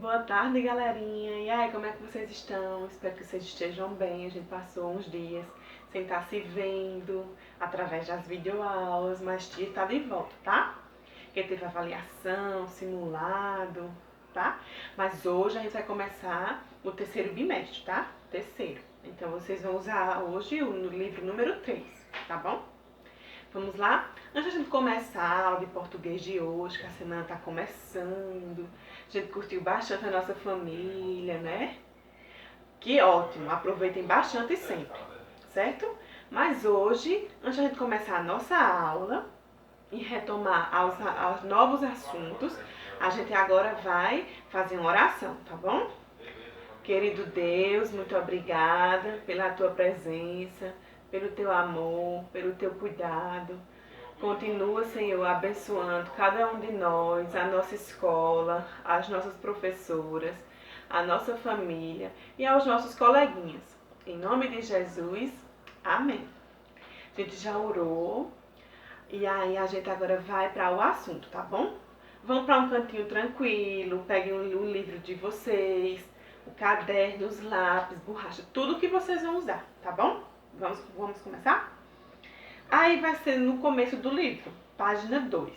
Boa tarde, galerinha. E aí, como é que vocês estão? Espero que vocês estejam bem. A gente passou uns dias sem estar se vendo através das videoaulas, mas tia tá de volta, tá? Porque teve avaliação, simulado, tá? Mas hoje a gente vai começar o terceiro bimestre, tá? Terceiro. Então vocês vão usar hoje o livro número 3, tá bom? Vamos lá? Antes de a gente começar a aula de português de hoje, que a semana está começando, a gente curtiu bastante a nossa família, né? Que ótimo, aproveitem bastante sempre, certo? Mas hoje, antes de a gente começar a nossa aula e retomar aos novos assuntos, a gente agora vai fazer uma oração, tá bom? Querido Deus, muito obrigada pela tua presença, pelo teu amor, pelo teu cuidado. Continua, Senhor, abençoando cada um de nós, a nossa escola, as nossas professoras, a nossa família e aos nossos coleguinhas. Em nome de Jesus, amém. A gente já orou e aí a gente agora vai para o assunto, tá bom? Vão para um cantinho tranquilo, peguem o livro de vocês, o caderno, os lápis, borracha, tudo que vocês vão usar, tá bom? Vamos começar? Aí vai ser no começo do livro, página 2.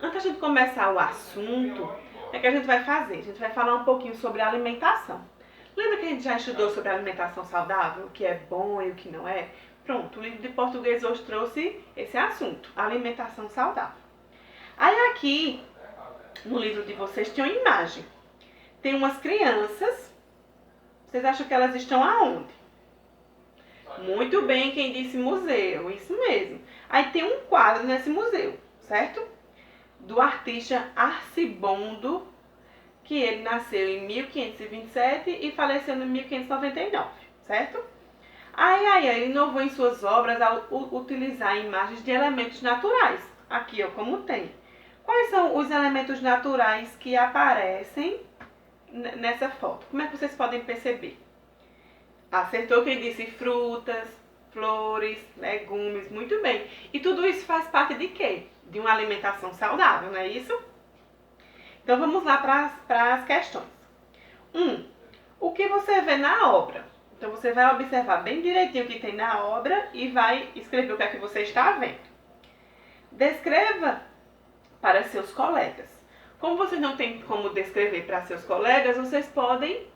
Antes de a gente começar o assunto, o que a gente vai fazer? A gente vai falar um pouquinho sobre a alimentação. Lembra que a gente já estudou sobre a alimentação saudável, o que é bom e o que não é? Pronto, o livro de português hoje trouxe esse assunto, alimentação saudável. Aí aqui, no livro de vocês, tem uma imagem. Tem umas crianças, vocês acham que elas estão aonde? Muito bem, quem disse museu, isso mesmo. Aí tem um quadro nesse museu, certo? Do artista Arcibondo, que ele nasceu em 1527 e faleceu em 1599, certo? Aí ele inovou em suas obras ao utilizar imagens de elementos naturais. Aqui, ó, como tem. Quais são os elementos naturais que aparecem nessa foto? Como é que vocês podem perceber? Acertou quem disse frutas, flores, legumes, muito bem. E tudo isso faz parte de quê? De uma alimentação saudável, não é isso? Então vamos lá para as questões. 1. O que você vê na obra? Então você vai observar bem direitinho o que tem na obra e vai escrever o que é que você está vendo. Descreva para seus colegas. Como vocês não têm como descrever para seus colegas, vocês podem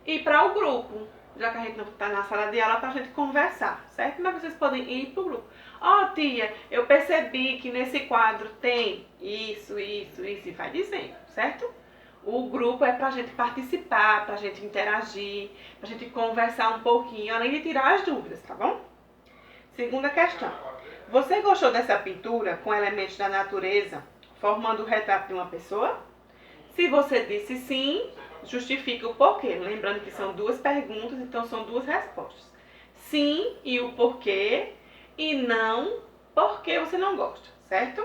ir para o grupo. Já que a gente não está na sala de aula, para a gente conversar, certo? Mas vocês podem ir para o grupo. Ó, tia, eu percebi que nesse quadro tem isso, e vai dizendo, certo? O grupo é para a gente participar, para a gente interagir, para a gente conversar um pouquinho, além de tirar as dúvidas, tá bom? Segunda questão. Você gostou dessa pintura com elementos da natureza, formando o retrato de uma pessoa? Se você disse sim, justifique o porquê. Lembrando que são duas perguntas, então são duas respostas. Sim e o porquê, e não porque você não gosta, certo?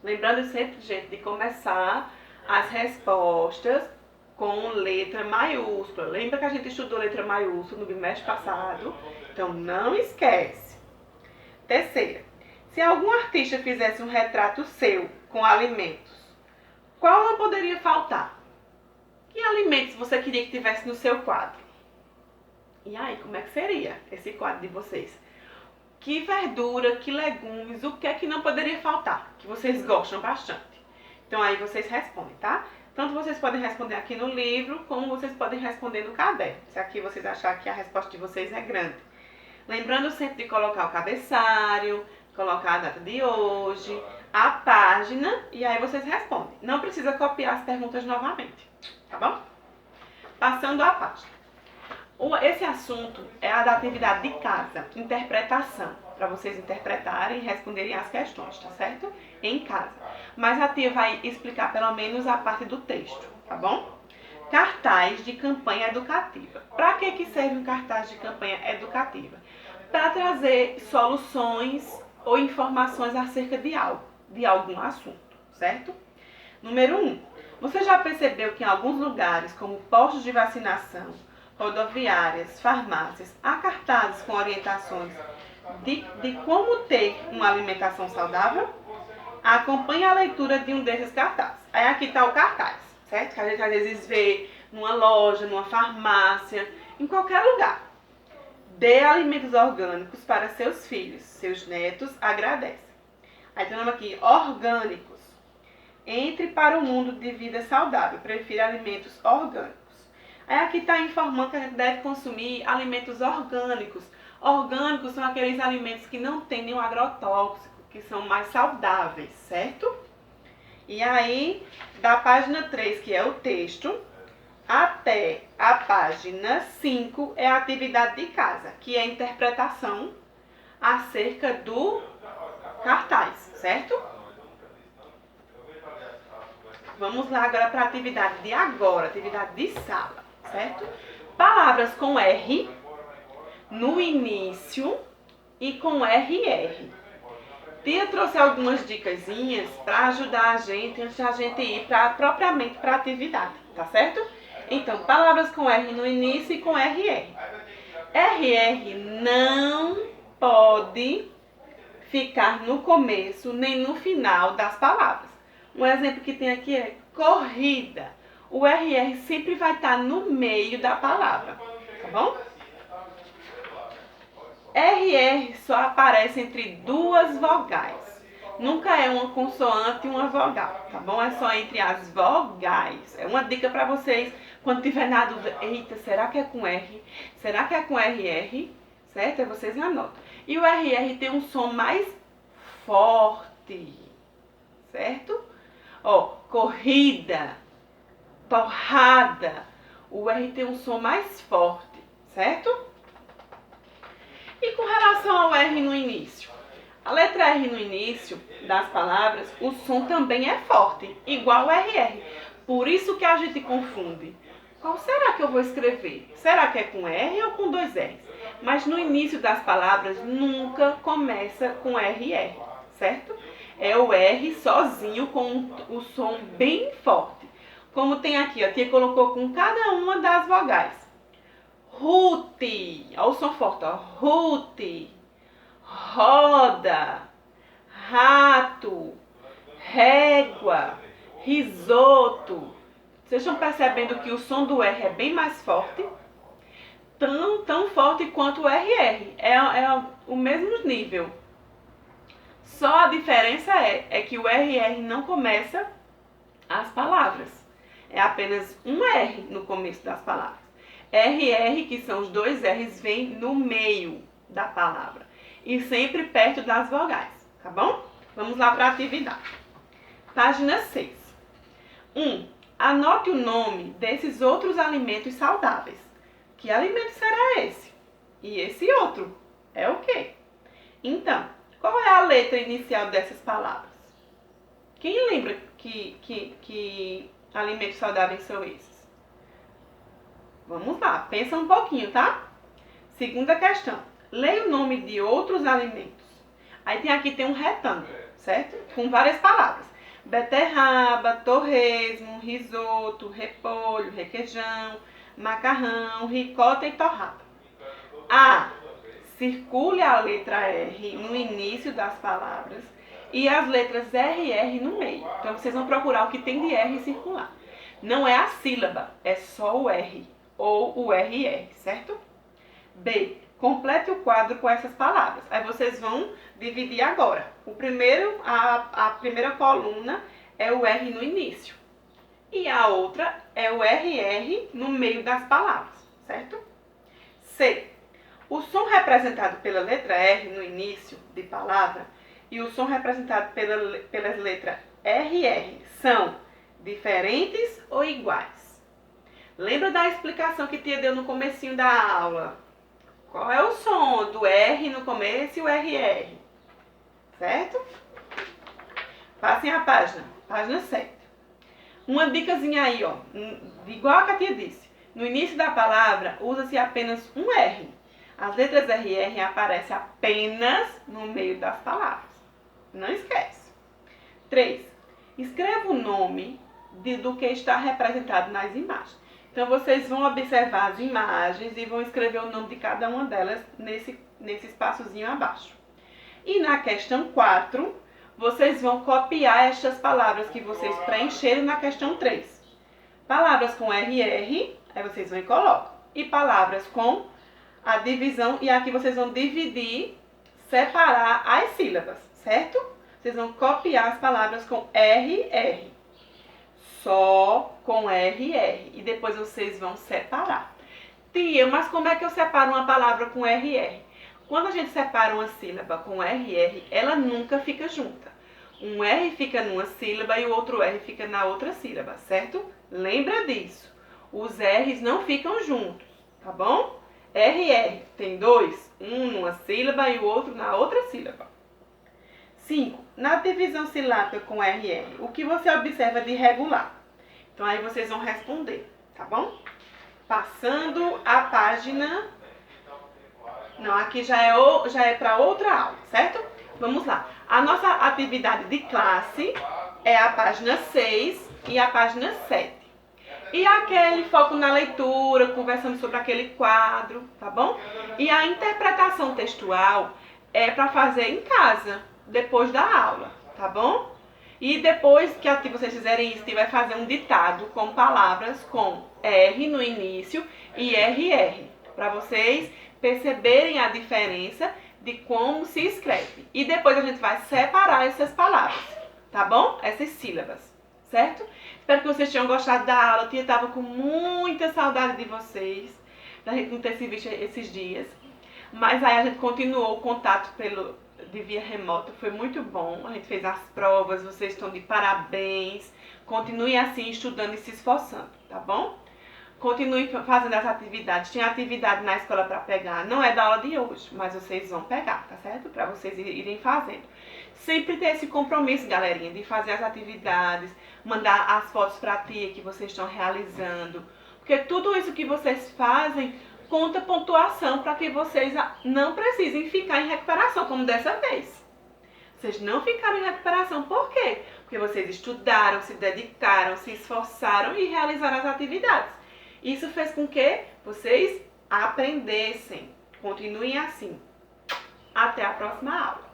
Lembrando sempre, gente, de começar as respostas com letra maiúscula. Lembra que a gente estudou letra maiúscula no bimestre passado? Então não esquece. Terceira, se algum artista fizesse um retrato seu com alimentos, qual não poderia faltar? Que alimentos você queria que tivesse no seu quadro? E aí, como é que seria esse quadro de vocês? Que verdura, que legumes, o que é que não poderia faltar? Que vocês gostam bastante. Então aí vocês respondem, tá? Tanto vocês podem responder aqui no livro, como vocês podem responder no caderno. Se aqui vocês acharem que a resposta de vocês é grande. Lembrando sempre de colocar o cabeçalho, colocar a data de hoje, a página, e aí vocês respondem. Não precisa copiar as perguntas novamente, tá bom? Passando a página. Esse assunto é a da atividade de casa, interpretação, para vocês interpretarem e responderem as questões, tá certo? Em casa. Mas a tia vai explicar pelo menos a parte do texto, tá bom? Cartaz de campanha educativa. Para que serve um cartaz de campanha educativa? Para trazer soluções ou informações acerca de algo, de algum assunto, certo? Número 1. Você já percebeu que em alguns lugares, como postos de vacinação, rodoviárias, farmácias, há cartazes com orientações de como ter uma alimentação saudável? Acompanhe a leitura de um desses cartazes. Aí aqui está o cartaz, certo? Que a gente às vezes vê numa loja, numa farmácia, em qualquer lugar. Dê alimentos orgânicos para seus filhos, seus netos agradecem. Aí tem o nome aqui, orgânicos. Entre para o mundo de vida saudável, prefira alimentos orgânicos. Aí aqui está informando que a gente deve consumir alimentos orgânicos. Orgânicos são aqueles alimentos que não têm nenhum agrotóxico, que são mais saudáveis, certo? E aí, da página 3, que é o texto, até a página 5 é a atividade de casa, que é a interpretação acerca do cartaz, certo? Vamos lá agora para a atividade de agora, atividade de sala, certo? Palavras com R no início e com RR. Tia trouxe algumas dicasinhas para ajudar a gente antes de a gente ir propriamente para a atividade, tá certo? Então, palavras com R no início e com RR. RR não pode ficar no começo nem no final das palavras. Um exemplo que tem aqui é corrida. O RR sempre vai estar no meio da palavra, tá bom? RR só aparece entre duas vogais. Nunca é uma consoante e uma vogal, tá bom? É só entre as vogais. É uma dica para vocês, quando tiver na dúvida, eita, será que é com R? Será que é com RR? Certo? Aí vocês anotam. E o RR tem um som mais forte, certo? Ó, corrida, torrada. O R tem um som mais forte, certo? E com relação ao R no início? A letra R no início das palavras, o som também é forte, igual o RR. Por isso que a gente confunde. Qual será que eu vou escrever? Será que é com R ou com dois R's? Mas no início das palavras nunca começa com RR, certo? É o R sozinho com o som bem forte. Como tem aqui, a tia colocou com cada uma das vogais. Ruth, olha o som forte, ó. Ruth, roda, rato, régua, risoto. Vocês estão percebendo que o som do R é bem mais forte? Tão forte quanto o RR. É o mesmo nível. Só a diferença é que o RR não começa as palavras. É apenas um R no começo das palavras. RR, que são os dois R's, vem no meio da palavra. E sempre perto das vogais, tá bom? Vamos lá para a atividade. Página 6. 1. Anote o nome desses outros alimentos saudáveis. Que alimento será esse? E esse outro é o quê? Então, qual é a letra inicial dessas palavras? Quem lembra que alimentos saudáveis são esses? Vamos lá, pensa um pouquinho, tá? Segunda questão. Leia o nome de outros alimentos. Aí tem um retângulo, certo? Com várias palavras. Beterraba, torresmo, risoto, repolho, requeijão, macarrão, ricota e torrada. A. Circule a letra R no início das palavras e as letras RR no meio. Então, vocês vão procurar o que tem de R circular. Não é a sílaba, é só o R ou o RR, certo? B. Complete o quadro com essas palavras. Aí vocês vão dividir agora. A primeira coluna é o R no início. E a outra é o RR no meio das palavras, certo? C. O som representado pela letra R no início de palavra e o som representado pelas letras RR são diferentes ou iguais? Lembra da explicação que tia deu no comecinho da aula? Qual é o som do R no começo e o RR? Certo? Passem a página 7. Uma dicasinha aí, ó, igual a que a tia disse. No início da palavra, usa-se apenas um R. As letras RR aparecem apenas no meio das palavras. Não esquece. 3. Escreva o nome do que está representado nas imagens. Então, vocês vão observar as imagens e vão escrever o nome de cada uma delas nesse espaçozinho abaixo. E na questão 4, vocês vão copiar estas palavras que vocês preencheram na questão 3. Palavras com RR, aí vocês vão e colocam. E palavras com a divisão, e aqui vocês vão dividir, separar as sílabas, certo? Vocês vão copiar as palavras com RR. Só com RR. E depois vocês vão separar. Tia, mas como é que eu separo uma palavra com RR? Quando a gente separa uma sílaba com RR, ela nunca fica junta. Um R fica numa sílaba e o outro R fica na outra sílaba, certo? Lembra disso. Os R's não ficam juntos, tá bom? RR tem dois, um numa sílaba e o outro na outra sílaba. 5. Na divisão silábica com RR, o que você observa de irregular? Então aí vocês vão responder, tá bom? Passando a página... Não, aqui já é para outra aula, certo? Vamos lá. A nossa atividade de classe é a página 6 e a página 7. E aquele foco na leitura, conversando sobre aquele quadro, tá bom? E a interpretação textual é para fazer em casa, depois da aula, tá bom? E depois que vocês fizerem isso, vai fazer um ditado com palavras com R no início e RR, para vocês perceberem a diferença de como se escreve. E depois a gente vai separar essas palavras, tá bom? Essas sílabas, certo? Espero que vocês tenham gostado da aula. Eu estava com muita saudade de vocês, da gente não ter se visto esses dias. Mas aí a gente continuou o contato de via remota, foi muito bom. A gente fez as provas, vocês estão de parabéns. Continuem assim, estudando e se esforçando, tá bom? Continue fazendo as atividades. Tem atividade na escola para pegar. Não é da aula de hoje, mas vocês vão pegar, tá certo? Para vocês irem fazendo. Sempre ter esse compromisso, galerinha, de fazer as atividades, mandar as fotos para a tia que vocês estão realizando. Porque tudo isso que vocês fazem conta pontuação para que vocês não precisem ficar em recuperação, como dessa vez. Vocês não ficaram em recuperação, por quê? Porque vocês estudaram, se dedicaram, se esforçaram e realizaram as atividades. Isso fez com que vocês aprendessem. Continuem assim. Até a próxima aula.